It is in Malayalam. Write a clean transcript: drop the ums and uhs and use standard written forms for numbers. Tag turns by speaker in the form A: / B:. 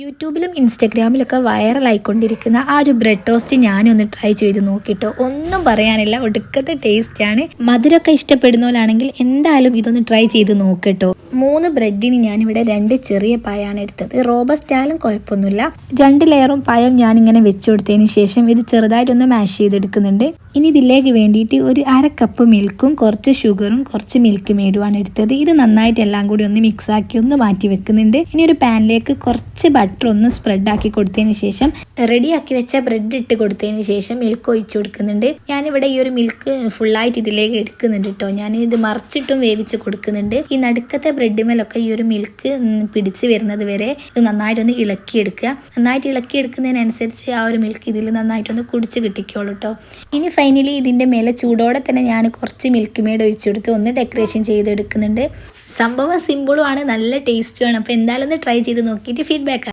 A: യൂട്യൂബിലും ഇൻസ്റ്റഗ്രാമിലൊക്കെ വൈറലായിക്കൊണ്ടിരിക്കുന്ന ആ ഒരു ബ്രെഡ് ടോസ്റ്റ് ഞാനൊന്ന് ട്രൈ ചെയ്ത് നോക്കിട്ടോ. ഒന്നും പറയാനില്ല, ഒടുക്കത്തെ ടേസ്റ്റാണ്. മധുരമൊക്കെ ഇഷ്ടപ്പെടുന്നവരാണെങ്കിൽ എന്തായാലും ഇതൊന്ന് ട്രൈ ചെയ്ത് നോക്കട്ടോ. 3 ബ്രെഡിന് ഞാനിവിടെ 2 ചെറിയ പഴമാണ് എടുത്തത്. റോബസ്റ്റ് ആയാലും കുഴപ്പമൊന്നുമില്ല. 2 ലെയറും പഴം ഞാനിങ്ങനെ വെച്ചു കൊടുത്തതിന് ശേഷം ഇത് ചെറുതായിട്ടൊന്ന് മാഷ് ചെയ്തെടുക്കുന്നുണ്ട്. ഇനി ഇതിലേക്ക് വേണ്ടിയിട്ട് ഒരു 1/2 കപ്പ് മിൽക്കും കുറച്ച് ഷുഗറും കുറച്ച് മിൽക്ക് മേടുമാണ് എടുത്തത്. ഇത് നന്നായിട്ട് എല്ലാം കൂടി ഒന്ന് മിക്സാക്കി ഒന്ന് മാറ്റി വെക്കുന്നുണ്ട്. ഇനി ഒരു പാനിലേക്ക് കുറച്ച് ബട്ടർ ഒന്ന് സ്പ്രെഡ് ആക്കി കൊടുത്തതിന് ശേഷം റെഡിയാക്കി വെച്ച ബ്രെഡ് ഇട്ട് കൊടുത്തതിന് ശേഷം മിൽക്ക് ഒഴിച്ചു കൊടുക്കുന്നുണ്ട്. ഞാനിവിടെ ഈ ഒരു മിൽക്ക് ഫുള്ളായിട്ട് ഇതിലേക്ക് എടുക്കുന്നുണ്ട് കേട്ടോ. ഞാൻ ഇത് മറിച്ചിട്ടും വേവിച്ച് കൊടുക്കുന്നുണ്ട്. ഈ നടുക്കത്തെ ബ്രെഡിമേലൊക്കെ ഈ ഒരു മിൽക്ക് പിടിച്ച് വരുന്നത് വരെ ഇത് നന്നായിട്ടൊന്ന് ഇളക്കിയെടുക്കുക. നന്നായിട്ട് ഇളക്കിയെടുക്കുന്നതിനനുസരിച്ച് ആ ഒരു മിൽക്ക് ഇതിൽ നന്നായിട്ടൊന്ന് കുടിച്ച് കിട്ടിക്കോളൂ കേട്ടോ. ഇനി ഫൈനലി ഇതിൻ്റെ മേലെ ചൂടോടെ തന്നെ ഞാൻ കുറച്ച് മിൽക്ക് മേഡ് ഒഴിച്ചെടുത്ത് ഒന്ന് ഡെക്കറേഷൻ ചെയ്തെടുക്കുന്നുണ്ട്. സംഭവം സിമ്പിളുമാണ്, നല്ല ടേസ്റ്റുമാണ്. അപ്പോൾ എന്തായാലും ഒന്ന് ട്രൈ ചെയ്ത് നോക്കിയിട്ട് ഫീഡ്ബാക്ക്